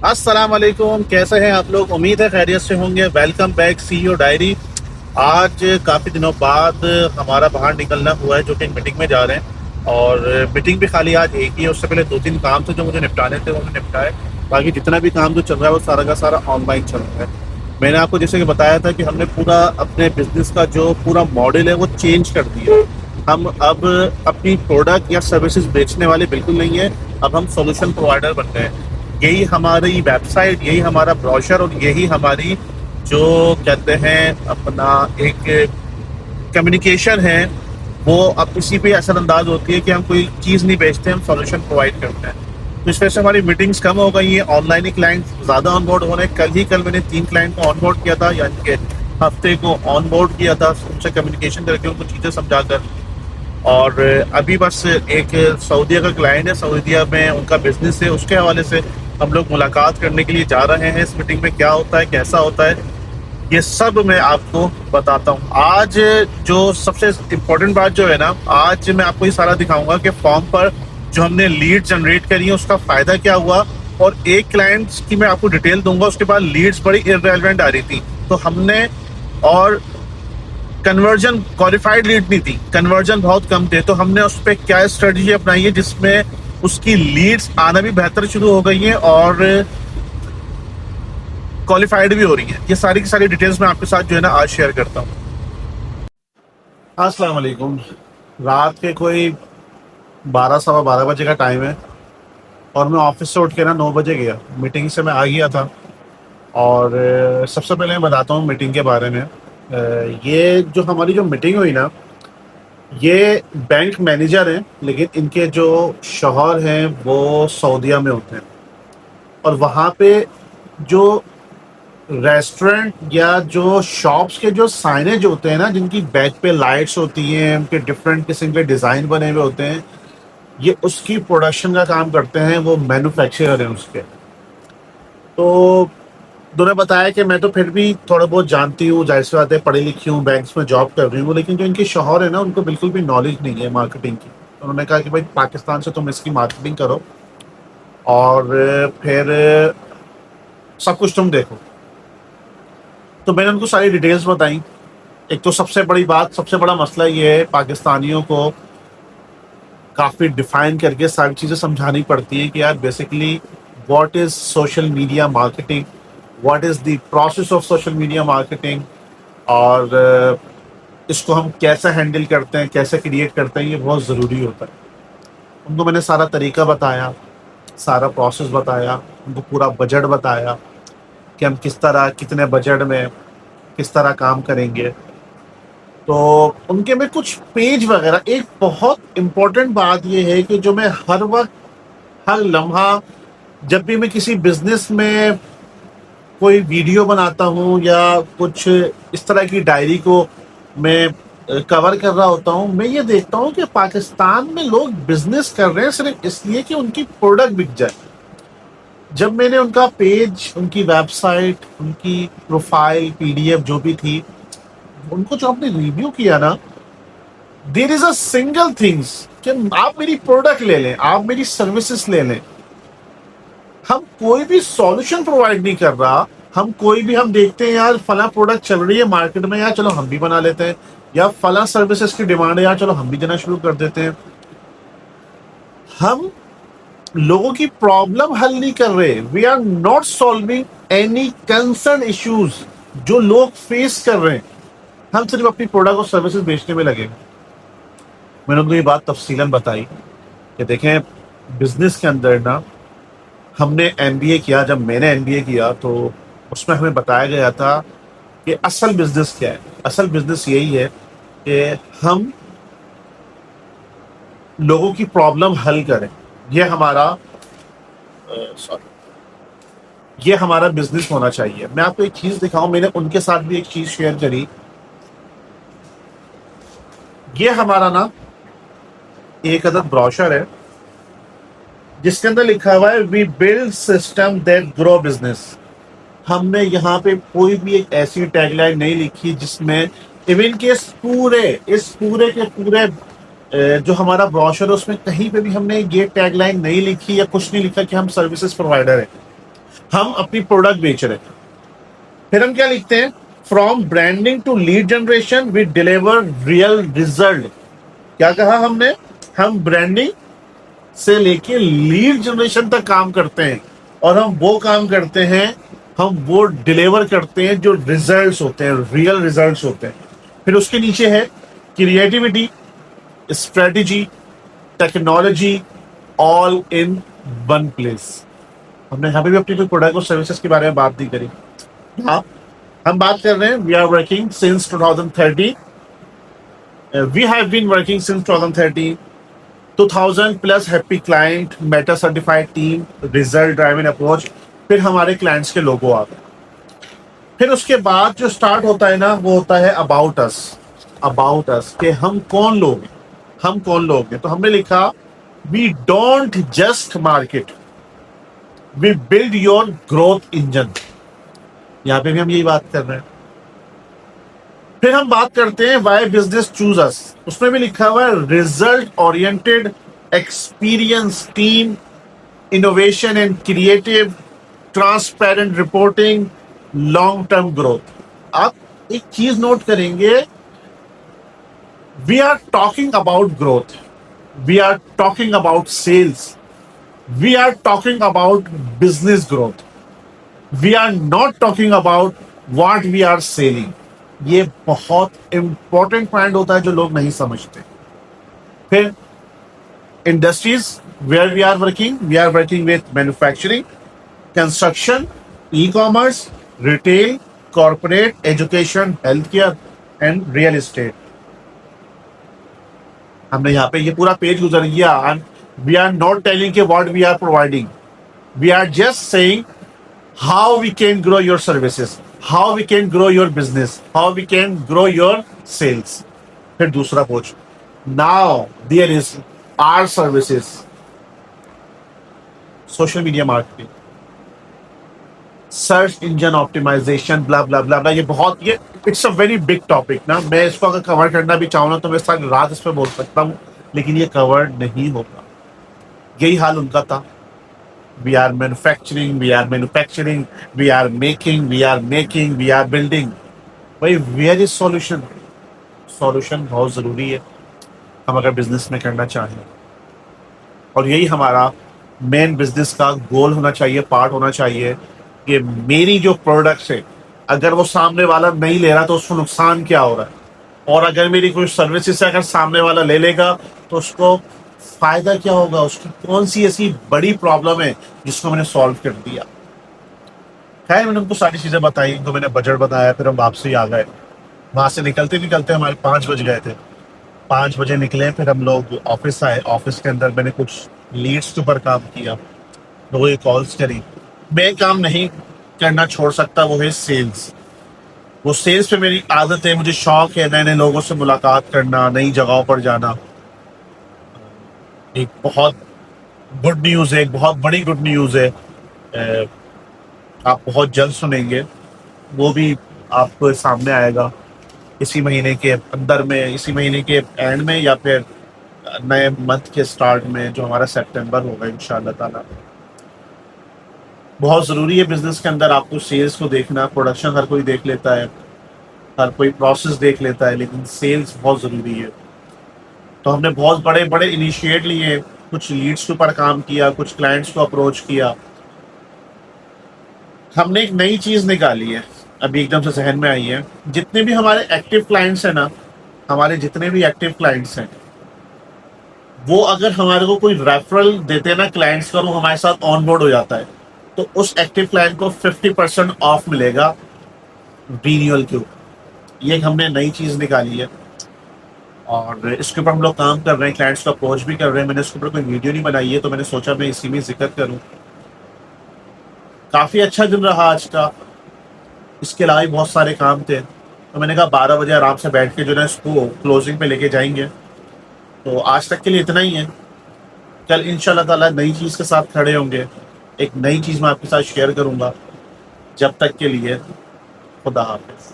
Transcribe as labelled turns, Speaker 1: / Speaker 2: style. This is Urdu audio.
Speaker 1: السلام علیکم، کیسے ہیں آپ لوگ؟ امید ہے خیریت سے ہوں گے۔ ویلکم بیک سی او ڈائری۔ آج کافی دنوں بعد ہمارا باہر نکلنا ہوا ہے، جو کہ ایک میٹنگ میں جا رہے ہیں، اور میٹنگ بھی خالی آج ایک ہی ہے۔ اس سے پہلے 2-3 کام تھے جو مجھے نپٹانے تھے، وہ میں نے نپٹائے۔ باقی جتنا بھی کام جو چل رہا ہے وہ سارا کا سارا آن لائن چل رہا ہے۔ میں نے آپ کو جیسے کہ بتایا تھا کہ ہم نے پورا اپنے بزنس کا جو پورا ماڈل ہے وہ چینج کر دیا۔ ہم اب اپنی پروڈکٹ یا سروسز بیچنے والے بالکل نہیں ہیں، اب ہم سولوشن پرووائڈر بن گئے ہیں۔ یہی ہماری ویب سائٹ، یہی ہمارا بروشر، اور یہی ہماری جو کہتے ہیں اپنا ایک کمیونیکیشن ہے، وہ اب اسی پہ اثر انداز ہوتی ہے کہ ہم کوئی چیز نہیں بیچتے، ہم سولوشن پرووائڈ کرتے ہیں۔ تو اس وجہ سے ہماری میٹنگز کم ہو گئی ہیں، آن لائن ہی کلائنٹ زیادہ آن بورڈ ہو رہے ہیں۔ کل میں نے 3 کلائنٹ کو آن بورڈ کیا تھا، یعنی کہ ہفتے کو آن بورڈ کیا تھا، ان سے کمیونیکیشن کر کے ان کو چیزیں سمجھا کر۔ اور ابھی بس ایک سعودیہ کا کلائنٹ ہے، سعودیہ میں ان کا بزنس ہے، اس کے حوالے سے ہم لوگ ملاقات کرنے کے لیے جا رہے ہیں۔ اس میٹنگ میں کیا ہوتا ہے، کیسا ہوتا ہے، یہ سب میں آپ کو بتاتا ہوں۔ آج جو سب سے امپورٹنٹ بات جو ہے نا، آج میں آپ کو یہ سارا دکھاؤں گا کہ فارم پر جو ہم نے لیڈ جنریٹ کری ہے اس کا فائدہ کیا ہوا، اور ایک کلائنٹ کی میں آپ کو ڈیٹیل دوں گا، اس کے بعد لیڈز بڑی irrelevant آ رہی تھی تو ہم نے، اور کنورژن کوالیفائڈ لیڈ نہیں تھی، کنورژن بہت کم تھے، تو ہم نے اس پہ کیا اسٹریٹجی اپنائی ہے جس میں اس کی لیڈز آنا بھی بہتر شروع ہو گئی ہیں اور کوالیفائڈ بھی ہو رہی ہیں۔ یہ ساری کی ساری ڈیٹیلز میں آپ کے ساتھ جو ہے نا آج شیئر کرتا ہوں۔ السلام علیکم۔ رات کے کوئی 12 سوا 12 بجے کا ٹائم ہے، اور میں آفس سے اٹھ کے نا 9 بجے گیا، میٹنگ سے میں آ گیا تھا۔ اور سب سے پہلے میں بتاتا ہوں میٹنگ کے بارے میں۔ یہ جو ہماری جو میٹنگ ہوئی نا، یہ بینک مینیجر ہیں، لیکن ان کے جو شوہر ہیں وہ سعودیہ میں ہوتے ہیں، اور وہاں پہ جو ریسٹورنٹ یا جو شاپس کے جو سائنیج ہوتے ہیں نا، جن کی بیک پہ لائٹس ہوتی ہیں، ان کے ڈفرینٹ قسم کے ڈیزائن بنے ہوئے ہوتے ہیں، یہ اس کی پروڈکشن کا کام کرتے ہیں، وہ مینوفیکچرر ہیں اس کے۔ تو انہوں نے بتایا کہ میں تو پھر بھی تھوڑا بہت جانتی ہوں، ظاہر سی بات ہے، پڑھی لکھی ہوں، بینکس میں جاب کر رہی ہوں، لیکن جو ان کے شوہر ہیں نا ان کو بالکل بھی نالج نہیں ہے مارکیٹنگ کی۔ انہوں نے کہا کہ بھائی پاکستان سے تم اس کی مارکیٹنگ کرو، اور پھر سب کچھ تم دیکھو۔ تو میں نے ان کو ساری ڈیٹیلز بتائیں۔ ایک تو سب سے بڑی بات، سب سے بڑا مسئلہ یہ ہے، پاکستانیوں کو کافی ڈیفائن کر کے ساری چیزیں سمجھانی پڑتی ہے کہ یار basically what is social media marketing, what is the process of social media marketing, اور اس کو ہم کیسے ہینڈل کرتے ہیں، کیسے کریٹ کرتے ہیں، یہ بہت ضروری ہوتا ہے۔ ان کو میں نے سارا طریقہ بتایا، سارا پروسیس بتایا، ان کو پورا بجٹ بتایا کہ ہم کس طرح، کتنے بجٹ میں کس طرح کام کریں گے۔ تو ان کے میں کچھ پیج وغیرہ، ایک بہت امپورٹنٹ بات یہ ہے کہ جو میں ہر وقت، ہر لمحہ، جب بھی میں کسی بزنس میں کوئی ویڈیو بناتا ہوں یا کچھ اس طرح کی ڈائری کو میں کور کر رہا ہوتا ہوں، میں یہ دیکھتا ہوں کہ پاکستان میں لوگ بزنس کر رہے ہیں صرف اس لیے کہ ان کی پروڈکٹ بک جائے۔ جب میں نے ان کا پیج، ان کی ویب سائٹ، ان کی پروفائل، پی ڈی ایف جو بھی تھی، ان کو جو ہم نے ریویو کیا نا، دیر از اے سنگل تھنگس کہ آپ میری پروڈکٹ لے لیں، آپ میری سروسز لے لیں، ہم کوئی بھی سولوشن پرووائڈ نہیں کر رہا۔ ہم کوئی بھی، ہم دیکھتے ہیں یار فلاں پروڈکٹ چل رہی ہے مارکیٹ میں، یار چلو ہم بھی بنا لیتے ہیں، یا فلاں سروسز کی ڈیمانڈ ہے، یار چلو ہم بھی دینا شروع کر دیتے ہیں۔ ہم لوگوں کی پرابلم حل نہیں کر رہے، we are not solving any concern issues جو لوگ فیس کر رہے ہیں، ہم صرف اپنی پروڈکٹ اور سروسز بیچنے میں لگے۔ میں نے ان کو یہ بات تفصیلاً بتائی کہ دیکھیں بزنس کے اندر نا، ہم نے ایم بی اے کیا، جب میں نے ایم بی اے کیا تو اس میں ہمیں بتایا گیا تھا کہ اصل بزنس کیا ہے۔ اصل بزنس یہی ہے کہ ہم لوگوں کی پرابلم حل کریں، یہ ہمارا یہ ہمارا بزنس ہونا چاہیے۔ میں آپ کو ایک چیز دکھاؤں، میں نے ان کے ساتھ بھی ایک چیز شیئر کری۔ یہ ہمارا نا ایک عدد بروشر ہے جس کے اندر لکھا ہوا ہے we build system that grow business. ہم نے یہاں پہ کوئی بھی ایک ایسی ٹیگ لائن نہیں لکھی جس میں ایون کہ اس پورے کے پورے جو ہمارا بروشر ہے اس میں کہیں پہ بھی ہم نے یہ ٹیگ لائن نہیں لکھی یا کچھ نہیں لکھا کہ ہم سروسز پرووائڈر ہیں۔ ہم اپنی پروڈکٹ بیچ رہے ہیں. پھر ہم کیا لکھتے ہیں, from branding to lead generation we deliver real result. کیا کہا ہم نے, ہم برانڈنگ سے لے کے لیڈ جنریشن تک کام کرتے ہیں, اور ہم وہ کام کرتے ہیں, ہم وہ ڈیلیور کرتے ہیں جو ریزلٹس ہوتے ہیں, ریئل ریزلٹس ہوتے ہیں. پھر اس کے نیچے ہے creativity, strategy, technology, all in one place. ہم نے یہاں پہ بھی اپنی کوئی پروڈکٹ اور سروسز کے بارے میں بات نہیں کری. ہاں, ہم بات کر رہے ہیں, we are working since 2013. We have been working since 2013. 2000 plus happy client, Meta certified team, result driven approach. پھر ہمارے کلائنٹس کے لوگو آ گئے. پھر اس کے بعد جو اسٹارٹ ہوتا ہے نا, وہ ہوتا ہے اباؤٹ اس. اباؤٹ اس کہ ہم کون لوگ ہیں, ہم کون لوگ ہیں. تو ہم نے لکھا we don't just market, we build your growth engine. یہاں پہ بھی ہم یہی بات کر رہے ہیں. پھر ہم بات کرتے ہیں وائی بزنس چوز اس. اس میں بھی لکھا ہوا ہے result oriented, experience team, innovation and creative, transparent reporting, long term growth. آپ ایک چیز نوٹ کریں گے, we are talking about growth, we are talking about sales, we are talking about business growth, we are not talking about what we are selling. یہ بہت امپورٹنٹ پوائنٹ ہوتا ہے جو لوگ نہیں سمجھتے. پھر industries where we are working, we are working with manufacturing, construction, e commerce, retail, corporate, education, health care and real estate. ہم نے یہاں پہ یہ پورا پیج گزر گیا. وی آر ناٹ ٹیلنگ کہ what we are providing, we are just seeing how we can grow your services, how we can grow your business, how we can grow your sales. پھر دوسرا پوچھ, now there is our services, social media marketing, search engine optimization, blah blah blah blah. یہ بہت, یہ it's a very big topic نا. میں اس کو اگر کور کرنا بھی چاہوں نا تو میں ساری رات اس پہ بول سکتا ہوں, لیکن یہ کور نہیں ہوگا. یہی حال ان کا تھا. We are manufacturing, we are manufacturing, we are making, we are making, we are building. بھائی where is solution? Solution بہت ضروری ہے ہم اگر بزنس میں کرنا چاہیں. اور یہی ہمارا مین بزنس کا گول ہونا چاہیے, پارٹ ہونا چاہیے, کہ میری جو پروڈکٹس ہے اگر وہ سامنے والا نہیں لے رہا تو اس کو نقصان کیا ہو رہا ہے, اور اگر میری کوئی سروسز ہے اگر سامنے والا لے لے گا تو اس کو فائدہ کیا ہوگا, اس کی کون سی ایسی بڑی پرابلم ہے جس کو میں نے سالو کر دیا. خیر میں نے ان کو ساری چیزیں بتائی, تو میں نے بجٹ بتایا, پھر ہم واپسی آ گئے. وہاں سے نکلتے نکلتے ہمارے 5 بج گئے تھے. 5 بجے نکلے, پھر ہم لوگ آفس آئے. آفس کے اندر میں نے کچھ لیڈس کے اوپر کام کیا, لوگوں کی کالس کری. میں کام نہیں کرنا چھوڑ سکتا, وہ ہے سیلس. وہ سیلس پہ میری عادت ہے, مجھے شوق ہے نئے نئے لوگوں سے ملاقات کرنا, نئی جگہوں پر جانا. ایک بہت گڈ نیوز ہے, ایک بہت بڑی گڈ نیوز ہے, آپ بہت جلد سنیں گے. وہ بھی آپ کو سامنے آئے گا اسی مہینے کے اندر میں, اسی مہینے کے اینڈ میں, یا پھر نئے منتھ کے سٹارٹ میں جو ہمارا سپٹمبر ہوگا انشاءاللہ تعالیٰ. بہت ضروری ہے بزنس کے اندر آپ کو سیلس کو دیکھنا. پروڈکشن ہر کوئی دیکھ لیتا ہے, ہر کوئی پروسیس دیکھ لیتا ہے, لیکن سیلس بہت ضروری ہے. تو ہم نے بہت بڑے بڑے انیشیٹ لیے, کچھ لیڈس کے اوپر کام کیا, کچھ کلائنٹس کو اپروچ کیا. ہم نے ایک نئی چیز نکالی ہے, ابھی ایک دم سے ذہن میں آئی ہے. جتنے بھی ہمارے ایکٹیو کلائنٹس ہیں نا, ہمارے جتنے بھی ایکٹیو کلائنٹس ہیں, وہ اگر ہمارے کو کوئی ریفرل دیتے ہیں نا کلائنٹس کا, وہ ہمارے ساتھ آن بورڈ ہو جاتا ہے, تو اس ایکٹیو کلائنٹ کو 50% آف ملے گا رینیول کے اوپر. یہ ہم نے نئی چیز نکالی ہے, اور اس کے اوپر ہم لوگ کام کر رہے ہیں, کلائنٹس کو اپروچ بھی کر رہے ہیں. میں نے اس کے اوپر کوئی ویڈیو نہیں بنائی ہے, تو میں نے سوچا میں اسی میں ذکر کروں. کافی اچھا دن رہا آج کا. اس کے علاوہ بہت سارے کام تھے, تو میں نے کہا 12 بجے آرام سے بیٹھ کے جو ہے اس کو کلوزنگ پہ لے کے جائیں گے. تو آج تک کے لیے اتنا ہی ہے. کل انشاءاللہ تعالیٰ نئی چیز کے ساتھ کھڑے ہوں گے, ایک نئی چیز میں آپ کے ساتھ شیئر کروں گا. جب تک کے لیے خدا حافظ.